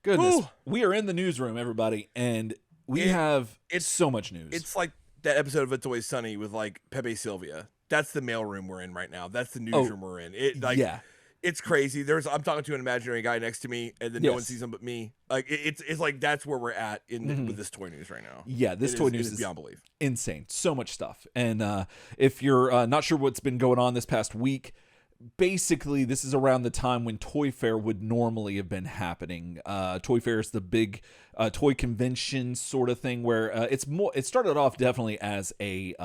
Goodness. Whew. We are in the newsroom, everybody, and it's so much news. It's like that episode of It's Always Sunny with like Pepe Sylvia. That's the mailroom we're in right now. That's the newsroom we're in. It's crazy. I'm talking to an imaginary guy next to me, and then no one sees him but me. Like it's like that's where we're at with this toy news right now. Yeah, this toy news is beyond belief. Insane. So much stuff. And if you're not sure what's been going on this past week, basically this is around the time when Toyfair would normally have been happening. Toyfair is the big toy convention sort of thing where it started off definitely as a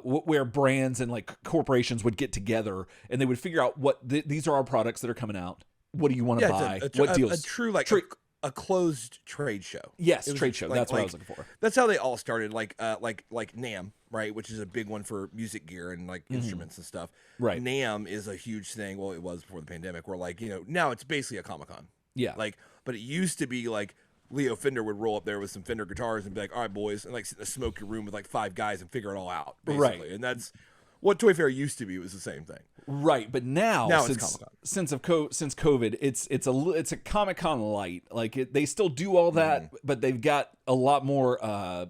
where brands and like corporations would get together and they would figure out what these are our products that are coming out. What do you want to buy? What deals? A true a closed trade show. Yes, trade show. That's what I was looking for. That's how they all started. Like NAMM, right, which is a big one for music gear and like instruments and stuff. Right. NAMM is a huge thing. Well, it was before the pandemic. Where like now it's basically a Comic-Con. Yeah. But it used to be like Leo Fender would roll up there with some Fender guitars and be like, all right, boys, and like sit in a smoky room with like 5 guys and figure it all out, basically. Right. And that's what Toy Fair used to be. It was the same thing. Right. But now it's Comic-Con. Since COVID, it's a Comic-Con light. Like they still do all that, but they've got a lot more.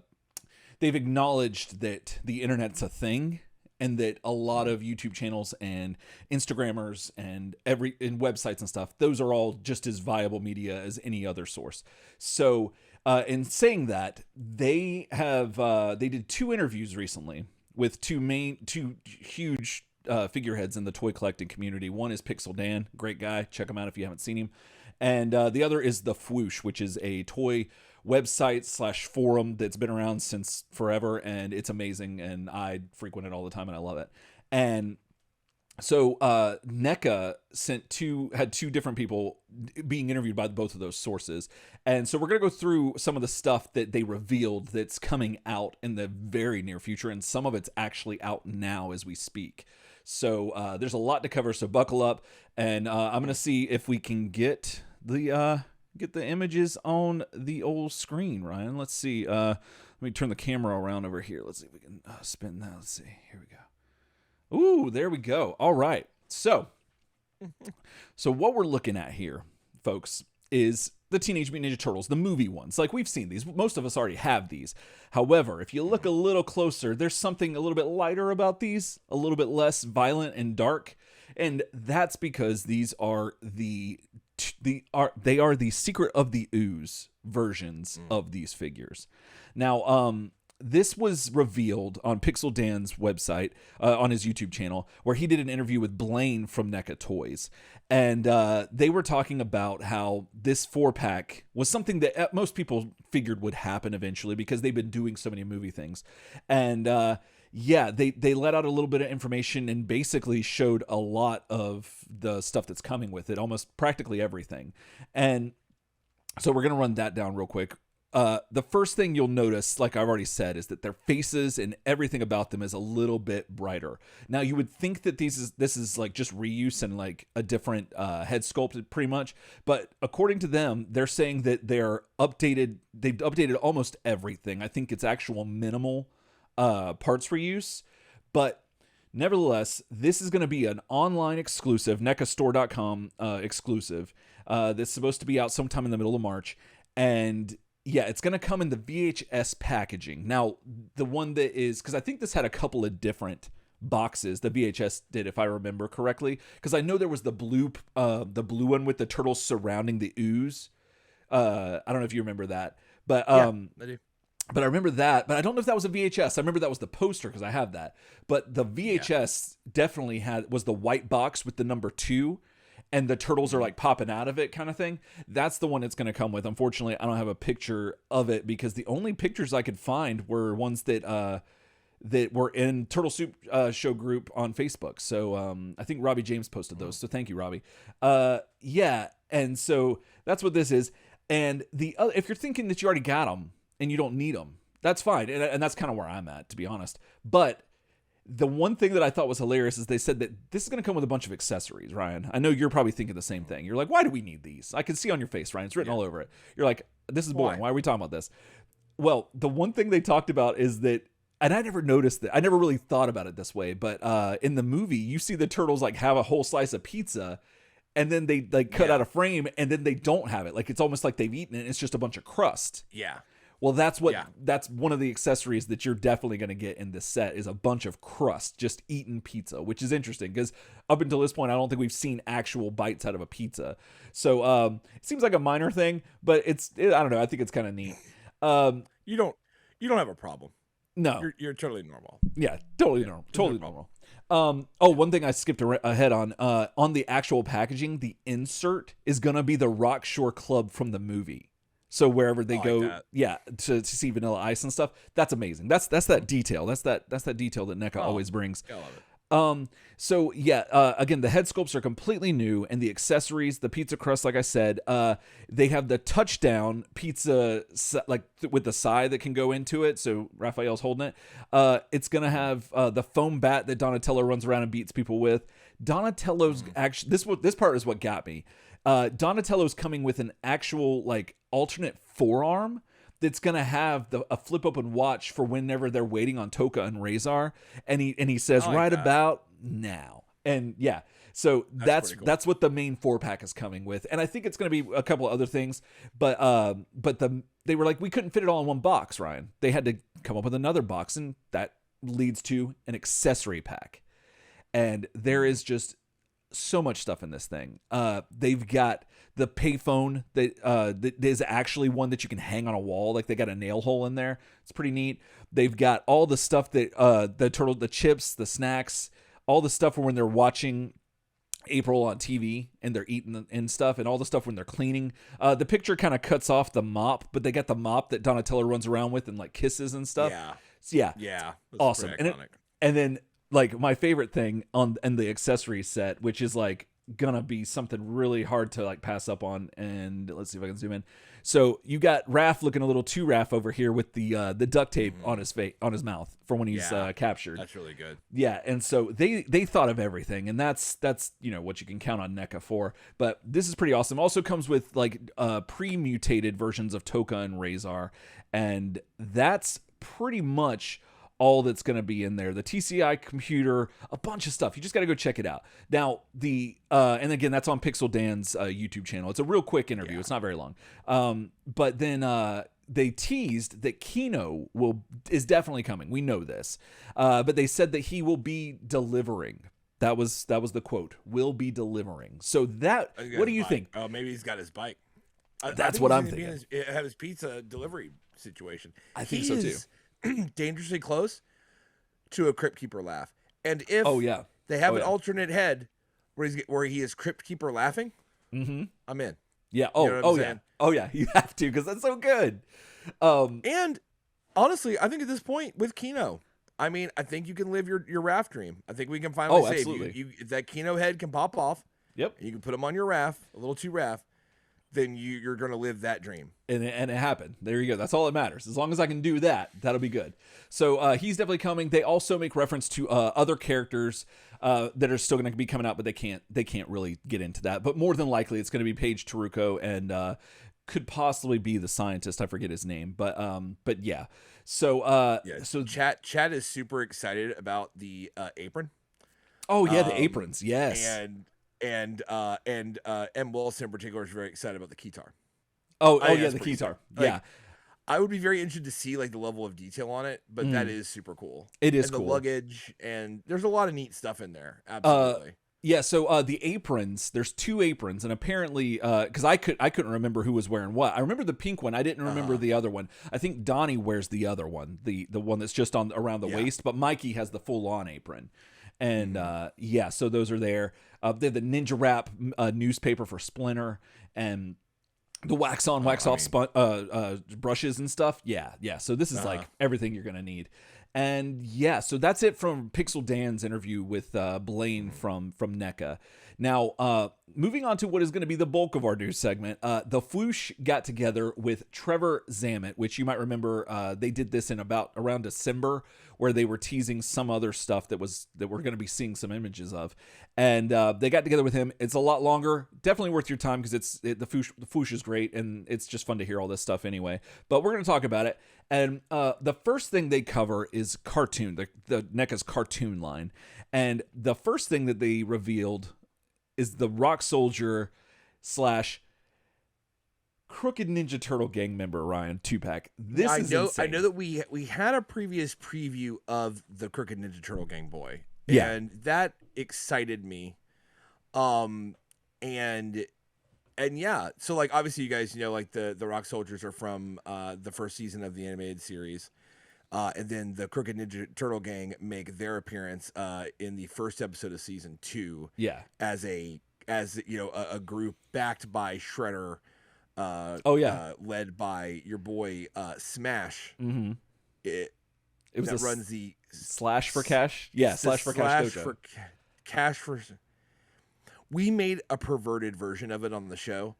They've acknowledged that the internet's a thing. And that a lot of YouTube channels and Instagrammers and websites and stuff, those are all just as viable media as any other source. So, in saying that, they did 2 interviews recently with two huge figureheads in the toy collecting community. One is Pixel Dan, great guy. Check him out if you haven't seen him. And the other is the Fwoosh, which is a toy website / forum that's been around since forever, and it's amazing, and I frequent it all the time, and I love it. And so Neca had 2 different people being interviewed by both of those sources, and so we're gonna go through some of the stuff that they revealed that's coming out in the very near future, and some of it's actually out now as we speak. So there's a lot to cover, so buckle up, and I'm gonna see if we can get the images on the old screen, Ryan. Let's see. Let me turn the camera around over here. Let's see if we can spin that. Let's see. Here we go. Ooh, there we go. All right. So what we're looking at here, folks, is the Teenage Mutant Ninja Turtles, the movie ones. Like, we've seen these. Most of us already have these. However, if you look a little closer, there's something a little bit lighter about these, a little bit less violent and dark. And that's because these are the Secret of the Ooze versions of these figures. Now, this was revealed on Pixel Dan's website, on his YouTube channel, where he did an interview with Blaine from Neca Toys. And they were talking about how this 4-pack was something that most people figured would happen eventually because they've been doing so many movie things. And they let out a little bit of information and basically showed a lot of the stuff that's coming with it, almost practically everything. And so we're going to run that down real quick. The first thing you'll notice, like I've already said, is that their faces and everything about them is a little bit brighter. Now, you would think that this is like just reuse and like a different head sculpt pretty much. But according to them, they're saying that they've updated almost everything. I think it's actual minimal parts reuse, but nevertheless, this is going to be an online exclusive, NECAstore.com exclusive. That's supposed to be out sometime in the middle of March, and yeah, it's going to come in the VHS packaging. Now, the one that is, because I think this had a couple of different boxes. The VHS did, if I remember correctly, because I know there was the blue one with the turtles surrounding the ooze. I don't know if you remember that, but I do. But I remember that, but I don't know if that was a VHS. I remember that was the poster because I have that. But the VHS definitely was the white box with the number 2, and the turtles are like popping out of it kind of thing. That's the one it's going to come with. Unfortunately, I don't have a picture of it because the only pictures I could find were ones that were in Turtle Soup show group on Facebook. So I think Robbie James posted those. So thank you, Robbie. And so that's what this is. And if you're thinking that you already got them and you don't need them, that's fine. And that's kind of where I'm at, to be honest. But the one thing that I thought was hilarious is they said that this is going to come with a bunch of accessories, Ryan. I know you're probably thinking the same thing. You're like, why do we need these? I can see on your face, Ryan. It's written all over it. You're like, this is boring. Why are we talking about this? Well, the one thing they talked about is that, and I never noticed that. I never really thought about it this way. But in the movie, you see the turtles like have a whole slice of pizza. and then they like cut out a frame, and then they don't have it. Like it's almost like they've eaten it. And it's just a bunch of crust. Yeah. Well, that's one of the accessories that you're definitely going to get in this set is a bunch of crust, just eaten pizza, which is interesting because up until this point, I don't think we've seen actual bites out of a pizza. So it seems like a minor thing, but I don't know. I think it's kind of neat. You don't have a problem. No, you're totally normal. Yeah, totally normal. Totally normal. One thing I skipped ahead on the actual packaging, the insert is going to be the Rock Shore Club from the movie. So wherever they go, to see Vanilla Ice and stuff, that's amazing. That's that detail. That's that detail that NECA always brings. I love it. Again, the head sculpts are completely new, and the accessories, the pizza crust, like I said, they have the touchdown pizza like with the side that can go into it. So Raphael's holding it. It's gonna have the foam bat that Donatello runs around and beats people with. Donatello's actually this part is what got me. Donatello's coming with an actual like alternate forearm that's gonna have a flip open watch for whenever they're waiting on Toka and Razor, and he says about now, and so that's what the main 4-pack is coming with, and I think it's gonna be a couple of other things, but they were like, we couldn't fit it all in one box, Ryan. They had to come up with another box, and that leads to an accessory pack, and there is just so much stuff in this thing. They've got the payphone that is actually one that you can hang on a wall. Like they got a nail hole in there. It's pretty neat. They've got all the stuff that the chips, the snacks, all the stuff when they're watching April on TV and they're eating and stuff, and all the stuff when they're cleaning. The picture kind of cuts off the mop, but they got the mop that Donatello runs around with and like kisses and stuff. Yeah. Awesome. And then like my favorite thing in the accessory set, which is like gonna be something really hard to like pass up on, and let's see if I can zoom in. So you got Raph looking a little too Raph over here with the duct tape on his face, on his mouth from when he's captured. That's really good. Yeah, and so they thought of everything, and that's what you can count on NECA for. But this is pretty awesome. Also comes with like pre-mutated versions of Toka and Razor, and that's pretty much all that's going to be in there. The TCI computer, a bunch of stuff. You just got to go check it out. Now, and again, that's on Pixel Dan's YouTube channel. It's a real quick interview. It's not very long. But then they teased that Keno is definitely coming. We know this. But they said that he will be delivering. That was the quote. Will be delivering. So what do you think? Oh, maybe he's got his bike. That's what I'm thinking. Have his pizza delivery situation. I think so too. Dangerously close to a Crypt Keeper laugh, and if they have an alternate head where he is Crypt Keeper laughing, I'm in. Yeah. You have to, because that's so good. And honestly, I think at this point with Keno, I mean, I think you can live your raft dream. I think we can finally say if that Keno head can pop off. Yep. And you can put him on your raft, a little too raft. Then you're going to live that dream. And it happened. There you go. That's all that matters. As long as I can do that, that'll be good. So he's definitely coming. They also make reference to other characters that are still going to be coming out, but they can't really get into that. But more than likely, it's going to be Paige Taruko and could possibly be the scientist. I forget his name, but yeah. So so Chad is super excited about the apron. Oh yeah, the aprons. Yes. And M. Wilson in particular is very excited about the keytar. Oh yeah, the keytar. Yeah. I would be very interested to see like the level of detail on it, but that is super cool. It is and cool. The luggage, and there's a lot of neat stuff in there. Absolutely. So the aprons, there's 2 aprons, and apparently, because I couldn't remember who was wearing what. I remember the pink one. I didn't remember the other one. I think Donnie wears the other one, the one that's just around the waist, but Mikey has the full-on apron. And so those are there. They have the Ninja Wrap newspaper for Splinter, and the wax on, wax off brushes and stuff. Yeah. So this is like everything you're gonna need. And so that's it from Pixel Dan's interview with Blaine from NECA. Now, moving on to what is going to be the bulk of our news segment, the Floosh got together with Trevor Zammit, which you might remember they did this in around December, where they were teasing some other stuff that we're going to be seeing some images of, and they got together with him. It's a lot longer, definitely worth your time because the Floosh is great, and it's just fun to hear all this stuff anyway. But we're going to talk about it. And the first thing they cover is cartoon, the NECA's cartoon line. And the first thing that they revealed is the Rock Soldier / Crooked Ninja Turtle gang member, Ryan, 2-pack. This is insane. I know that we had a previous preview of the Crooked Ninja Turtle gang boy. Yeah. And that excited me. And yeah, so like obviously you guys know like the Rock Soldiers are from the first season of the animated series. And then the Crooked Ninja Turtle gang make their appearance in the first episode of season 2. Yeah. As a group backed by Shredder. Led by your boy Smash. Mm-hmm. It was runs the Slash for Cash. Yeah, Slash for Cash Dojo. For Cash for. We made a perverted version of it on the show,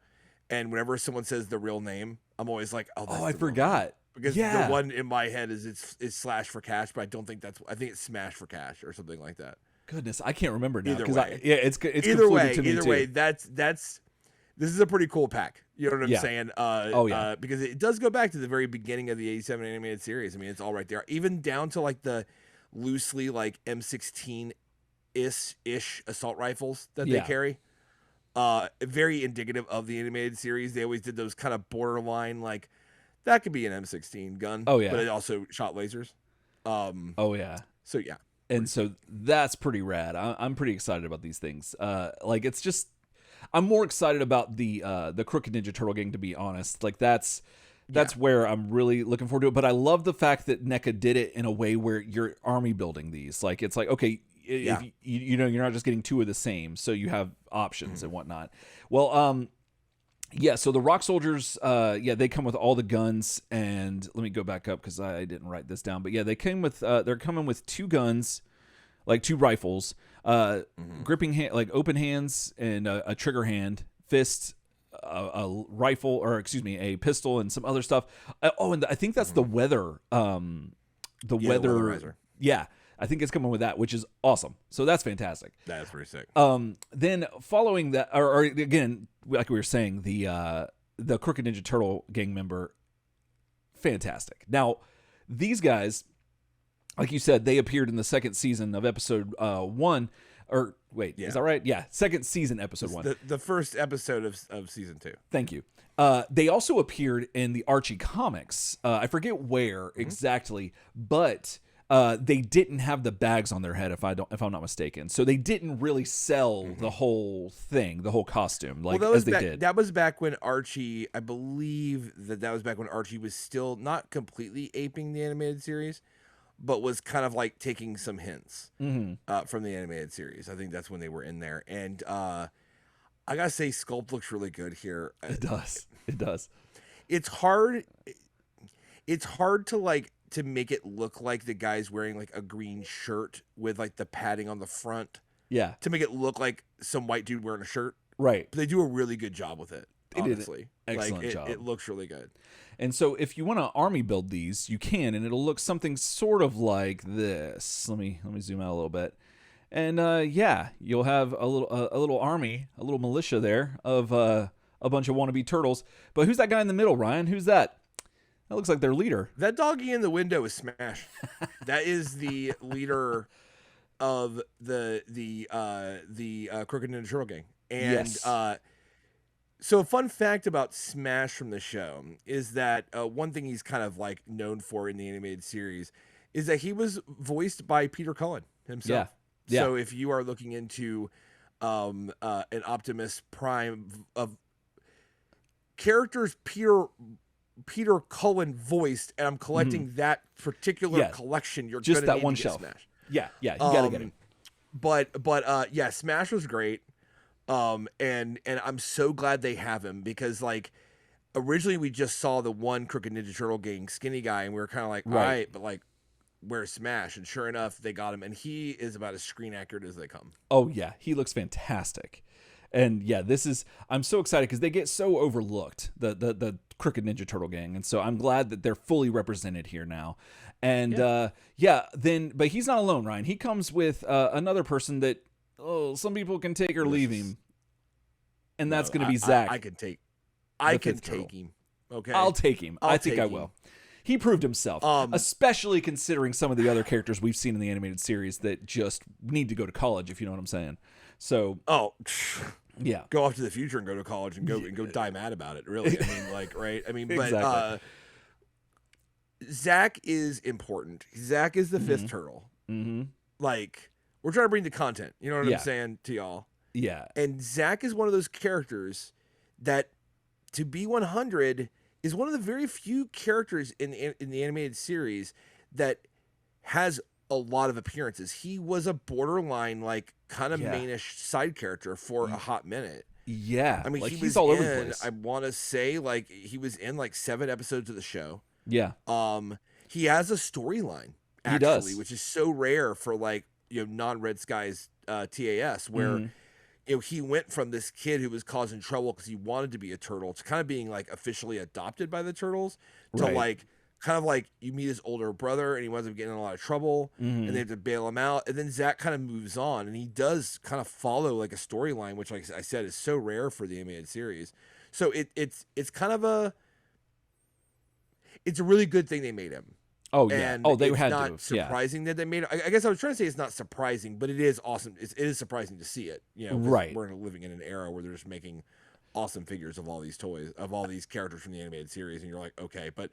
and whenever someone says the real name, I'm always like, "Oh, I forgot." Because the one in my head is Slash for Cash, but I don't think that's. I think it's Smash for Cash or something like that. Goodness, I can't remember now. Either way, it's either way. That's this is a pretty cool pack. You know what I'm saying? Because it does go back to the very beginning of the 87 animated series. I mean, it's all right there, even down to like the loosely like M16 ish assault rifles that they carry. Very indicative of the animated series. They always did those kind of borderline like that could be an M16 gun. Oh yeah, but it also shot lasers. So yeah. And so that's pretty rad. I'm pretty excited about these things. Like it's just, I'm more excited about the Crooked Ninja Turtle gang, to be honest. Like that's where I'm really looking forward to it. But I love the fact that NECA did it in a way where you're army building these. Like it's like, okay, if you know, you're not just getting 2 of the same, so you have options and whatnot. Well, so the Rock Soldiers, they come with all the guns, and let me go back up because I didn't write this down. But yeah, they came with they're coming with 2 guns, like 2 rifles, gripping hand, like open hands and a trigger hand, fist, a rifle, or excuse me, a pistol, and some other stuff. And I think that's the weather. The weather. Yeah. I think it's coming with that, which is awesome. So that's fantastic. That's pretty sick. Then following that, or again, like we were saying, the Crooked Ninja Turtle gang member, fantastic. Now, these guys, like you said, they appeared in the second season of episode 1. Or wait, is that right? Yeah, second season, episode 1. The first episode of season 2. Thank you. They also appeared in the Archie comics. I forget where exactly, but they didn't have the bags on their head, if I'm not mistaken. So they didn't really sell the whole thing, the whole costume, like as they did. That was back when Archie, I believe that was back when Archie was still not completely aping the animated series, but was kind of like taking some hints from the animated series. I think that's when they were in there. And I gotta say, sculpt looks really good here. It does. It does. It's hard to like to make it look like the guy's wearing like a green shirt with like the padding on the front. Yeah. To make it look like some white dude wearing a shirt. Right. But they do a really good job with it. Honestly. Excellent job. It looks really good. And so if you want to army build these, you can, and it'll look something sort of like this. Let me zoom out a little bit. And you'll have a little army, a little militia there of a bunch of wannabe turtles. But who's that guy in the middle, Ryan? Who's that? That looks like their leader. That doggy in the window is Smash. That is the leader of the Crooked Ninja Turtle gang. And so a fun fact about Smash from the show is that one thing he's kind of like known for in the animated series is that he was voiced by Peter Cullen himself. Yeah. So if you are looking into an Optimus Prime of characters Peter Cullen voiced, and I'm collecting that particular collection. You're just gonna that need one to shelf. Smash. Yeah, you gotta get him. But Smash was great. And I'm so glad they have him, because like originally we just saw the one Crooked Ninja Turtle gang skinny guy, and we were kind of like, all right, but like, where's Smash? And sure enough, they got him, and he is about as screen accurate as they come. Oh yeah, he looks fantastic. And yeah, I'm so excited because they get so overlooked, the Crooked Ninja Turtle gang. And so I'm glad that they're fully represented here now. And but he's not alone, Ryan. He comes with another person that, some people can take or leave him. And that's going to be Zach. I can take him. Okay. I'll take him. I think I will. He proved himself, especially considering some of the other characters we've seen in the animated series that just need to go to college, if you know what I'm saying. So yeah, go off to the future and go to college and go die mad about it. Really, I mean, like, right? I mean, but exactly. Zach is important. Zach is the fifth turtle. Like, we're trying to bring the content. You know what I'm saying to y'all? Yeah. And Zach is one of those characters that, to be 100, is one of the very few characters in the animated series that has a lot of appearances. He was a borderline, like, kind of mainish side character for a hot minute. Yeah. I mean, like, he he's was all in, over the place. I want to say, like, he was in, like, 7 episodes of the show. Yeah. He has a storyline, actually, he does. which is so rare for, like, non-Red Skies TAS, where he went from this kid who was causing trouble because he wanted to be a turtle to kind of being, like, officially adopted by the turtles to like kind of like you meet his older brother and he winds up getting in a lot of trouble and they have to bail him out, and then Zach kind of moves on and he does kind of follow like a storyline, which, like I said, is so rare for the animated series. So it's kind of it's a really good thing they made him. Oh yeah. And they it's had not to. surprising that they made it. I guess I was trying to say it's not surprising, but it is awesome. It is surprising to see it. Right. We're living in an era where they're just making awesome figures of all these toys, of all these characters from the animated series, and you're like, okay, but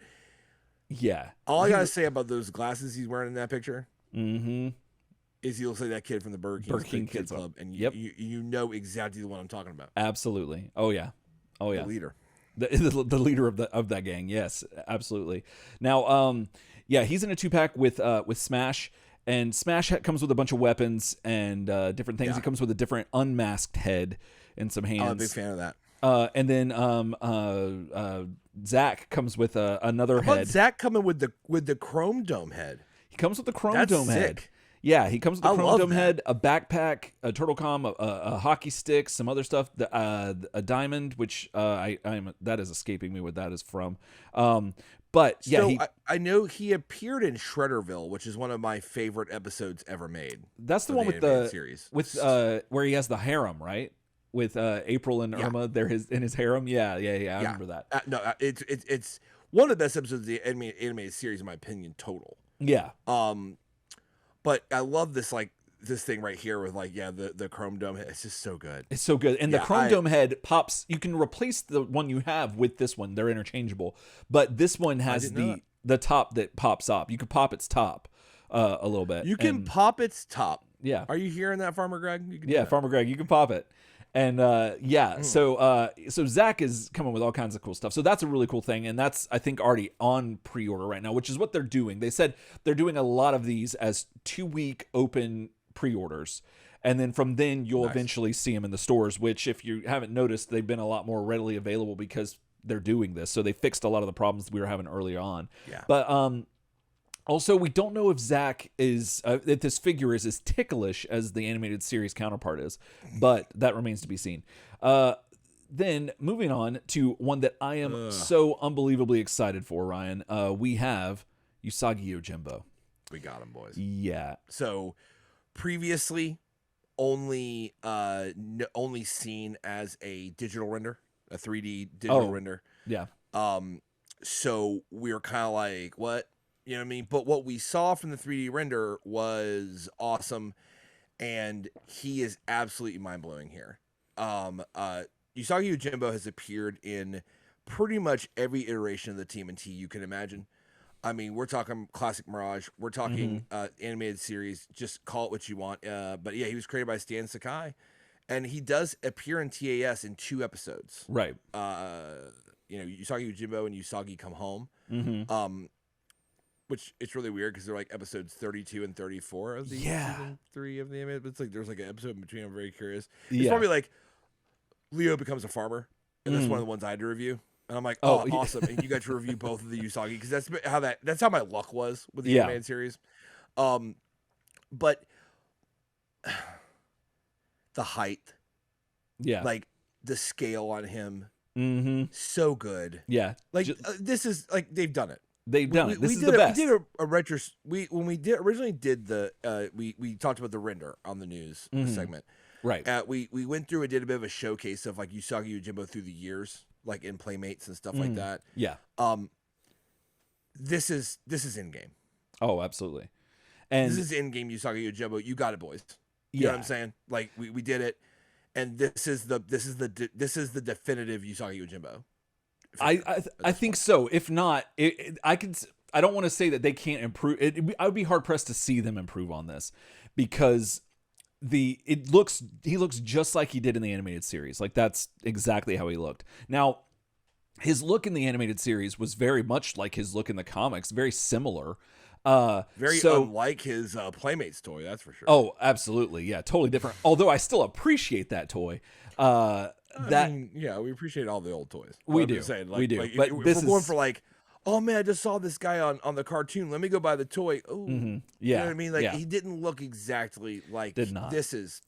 all I gotta say about those glasses he's wearing in that picture is he looks like that kid from the Burger King Kids Club, and you know exactly the one I'm talking about. Absolutely. Oh yeah. The leader. The leader of that gang. Yes, absolutely. Now, he's in a 2-pack with Smash, and Smash comes with a bunch of weapons and different things. He comes with a different unmasked head and some hands. I'm a big fan of that. And then Zach comes with another head. Zach coming with the chrome dome head. He comes with the chrome dome head. Sick. Yeah, he comes with the chrome dome head, a backpack, a turtle com, a hockey stick, some other stuff, a diamond, which that is escaping me what that is from. But yeah, so I know he appeared in Shredderville, which is one of my favorite episodes ever made. That's the one with the series where he has the harem, right? With April and Irma, they're in his harem. Yeah. I remember that. It's one of the best episodes of the animated series, in my opinion, total. Yeah. But I love this thing right here with the chrome dome head. It's just so good. It's so good. And the chrome dome head pops. You can replace the one you have with this one. They're interchangeable. But this one has the top that pops up. You can pop its top a little bit. You can pop its top. Yeah. Are you hearing that, Farmer Greg? Farmer Greg, you can pop it. And so Zach is coming with all kinds of cool stuff. So that's a really cool thing, and that's, I think, already on pre-order right now, which is what they're doing. They said they're doing a lot of these as 2-week open pre-orders, and then from then you'll eventually see them in the stores, which, if you haven't noticed, they've been a lot more readily available because they're doing this. So they fixed a lot of the problems we were having early on. Yeah. But also, we don't know if Zach is if this figure is as ticklish as the animated series counterpart is, but that remains to be seen. Then moving on to one that I am so unbelievably excited for, Ryan. We have Usagi Yojimbo. We got him, boys. Yeah. So previously, only seen as a digital render, a 3D digital render. Yeah. So we were kind of like, what? You know what I mean? But what we saw from the 3D render was awesome, and he is absolutely mind-blowing here. Usagi Yojimbo has appeared in pretty much every iteration of the TMNT you can imagine. I mean, we're talking classic Mirage. We're talking animated series. Just call it what you want. But yeah, he was created by Stan Sakai, and he does appear in TAS in 2 episodes. Right. Usagi Yojimbo and Usagi Come Home. Which it's really weird because they're like episodes 32 and 34 of the season 3 of the anime. It's like there's like an episode in between. I'm very curious. It's probably like Leo becomes a farmer, and that's one of the ones I had to review. And I'm like, awesome! And you got to review both of the Usagi because that's how my luck was with the animated series. But the height, like the scale on him, so good. Yeah, like this is like they've done it. They've done it. This is the best. We did a retro. When we originally did we talked about the render on the news segment. Right. We went through and did a bit of a showcase of like Usagi Yojimbo through the years, like in Playmates and stuff like that. Yeah. This is in game. Oh, absolutely. And this is in game Usagi Yojimbo. You got it, boys. You know what I'm saying? Like we did it, and this is the definitive Usagi Yojimbo. I think so. If not, I don't want to say that they can't improve. I would be hard pressed to see them improve on this, because he looks just like he did in the animated series. Like that's exactly how he looked. Now, his look in the animated series was very much like his look in the comics, very similar. Unlike his Playmates toy, that's for sure. Oh, absolutely, yeah, totally different. Although I still appreciate that toy. We appreciate all the old toys. We do. We do. But if we're going for like, oh man, I just saw this guy on the cartoon. Let me go buy the toy. Oh, yeah. You know what I mean? Like he didn't look exactly like this is.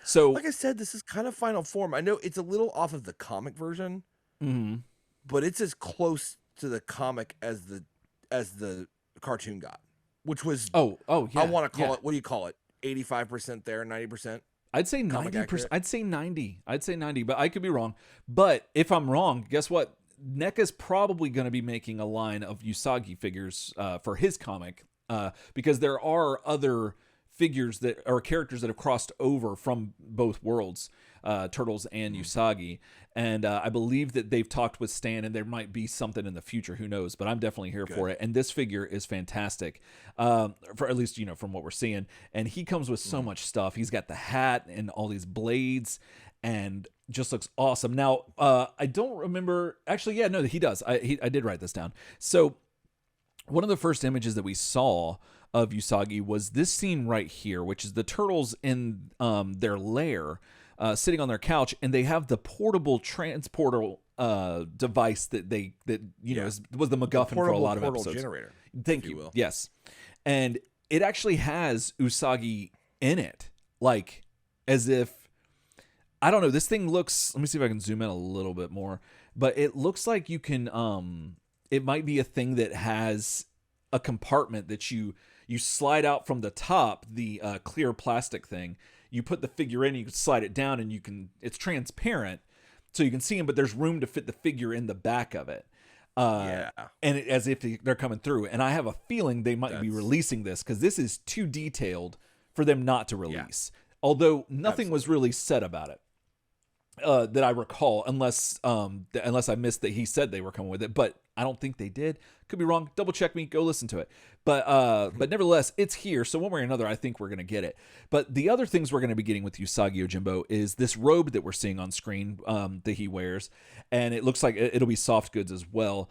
So, like I said, this is kind of final form. I know it's a little off of the comic version, but it's as close to the comic as the cartoon got, which was yeah. I want to call it. What do you call it? 85% there, 90%. I'd say 90%. I'd say 90. But I could be wrong. But if I'm wrong, guess what? Neca's probably going to be making a line of Usagi figures for his comic, because there are other figures that are characters that have crossed over from both worlds, Turtles and Usagi. And I believe that they've talked with Stan, and there might be something in the future. Who knows? But I'm definitely here for it. And this figure is fantastic, for at least, from what we're seeing. And he comes with so much stuff. He's got the hat and all these blades, and just looks awesome. Now, I don't remember. Actually, yeah, no, he does. I did write this down. So one of the first images that we saw of Usagi was this scene right here, which is the turtles in their lair, sitting on their couch, and they have the portable transporter device that was the MacGuffin for a lot of episodes. Generator, Thank you. Yes, and it actually has Usagi in it, like as if, I don't know. This thing looks. Let me see if I can zoom in a little bit more. But it looks like you can. It might be a thing that has a compartment that you slide out from the top, the clear plastic thing. You put the figure in, you can slide it down, and it's transparent, so you can see him, but there's room to fit the figure in the back of it. And as if they're coming through. And I have a feeling they might be releasing this, because this is too detailed for them not to release. Although nothing was really said about it. That I recall, unless I missed that he said they were coming with it, but I don't think they did. Could be wrong. Double check me. Go listen to it. But nevertheless, it's here. So one way or another, I think we're going to get it. But the other things we're going to be getting with Usagi Yojimbo is this robe that we're seeing on screen that he wears, and it looks like it'll be soft goods as well.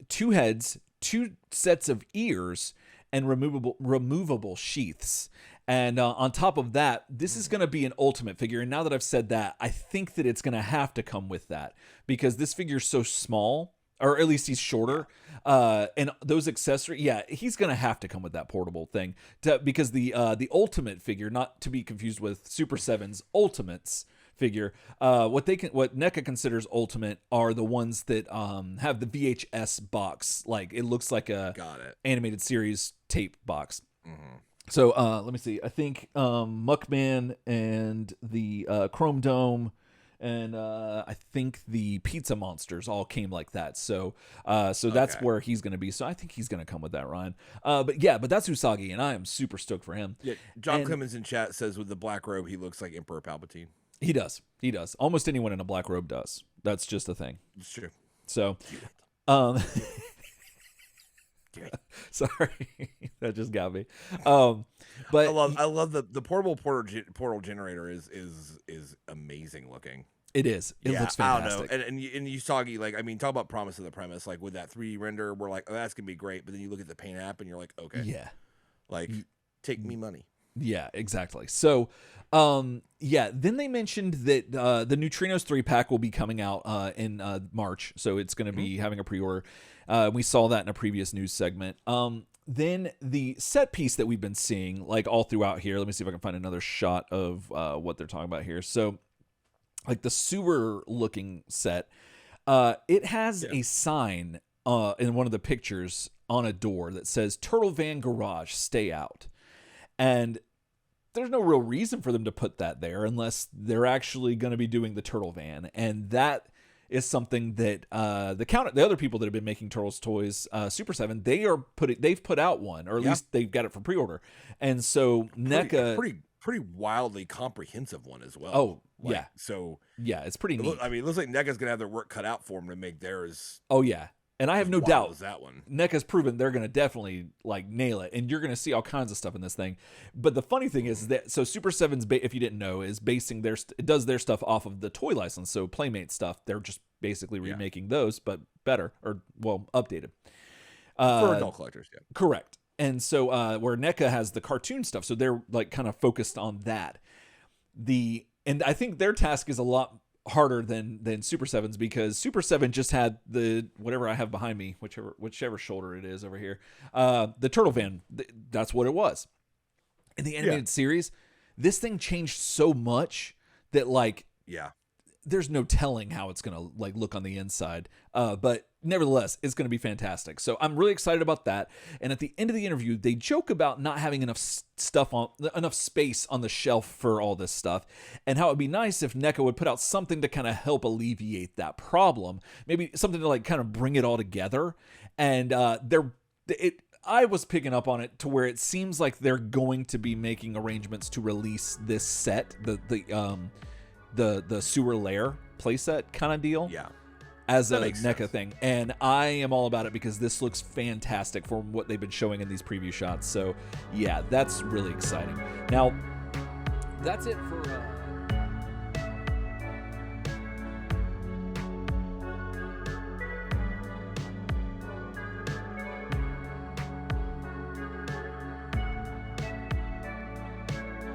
2 heads, 2 sets of ears, and removable sheaths. And on top of that, this is going to be an ultimate figure. And now that I've said that, I think that it's going to have to come with that, because this figure is so small, or at least he's shorter. And those accessories, he's going to have to come with that portable thing, because the ultimate figure, not to be confused with Super 7's Ultimates figure, what NECA considers ultimate are the ones that have the VHS box, like it looks like a animated series tape box. So let me see. I think Muckman and the Chrome Dome and I think the Pizza Monsters all came like that. So that's where he's going to be. So I think he's going to come with that, Ryan. But that's Usagi, and I am super stoked for him. Yeah, John Clemens in chat says with the black robe, he looks like Emperor Palpatine. He does. Almost anyone in a black robe does. That's just a thing. It's true. So, sorry, that just got me. But I love the portable portal generator is amazing looking. It is. It looks fantastic. I don't know. And Usagi, like, I mean, talk about promise of the premise. Like with that 3D render, we're like, oh, that's gonna be great. But then you look at the Paint app, and you're like, okay, like take me money. Yeah, exactly. So, then they mentioned that the Neutrinos 3-pack will be coming out in March, so it's going to be having a pre-order. We saw that in a previous news segment. Then the set piece that we've been seeing, like all throughout here, let me see if I can find another shot of what they're talking about here. So, like the sewer-looking set, it has a sign in one of the pictures on a door that says Turtle Van Garage, stay out. And there's no real reason for them to put that there unless they're actually going to be doing the Turtle Van. And that is something that the other people that have been making Turtles toys, Super 7, they've put out one, or at least they've got it for pre-order. And so NECA, pretty wildly comprehensive one as well. Oh, yeah. So yeah, it's pretty neat. It looks like NECA's gonna have their work cut out for them to make theirs. Oh yeah, and I have no doubt that one. NECA's proven they're gonna definitely like nail it, and you're gonna see all kinds of stuff in this thing. But the funny thing is that Super 7's, if you didn't know, is basing it does their stuff off of the toy license. So Playmate stuff, they're just basically remaking those, but better or updated for adult collectors. Yeah, correct. And so where NECA has the cartoon stuff, so they're like kind of focused on that. And I think their task is a lot harder than Super 7's, because Super 7 just had the whatever I have behind me, whichever shoulder it is over here, the turtle van. That's what it was. In the animated series, this thing changed so much that there's no telling how it's gonna like look on the inside. But nevertheless, it's gonna be fantastic. So I'm really excited about that. And at the end of the interview, they joke about not having enough space on the shelf for all this stuff, and how it'd be nice if NECA would put out something to kind of help alleviate that problem. Maybe something to like kind of bring it all together. And I was picking up on it to where it seems like they're going to be making arrangements to release this set, the sewer lair playset kind of deal, as a NECA thing. And I am all about it because this looks fantastic from what they've been showing in these preview shots. So yeah, that's really exciting. Now that's it for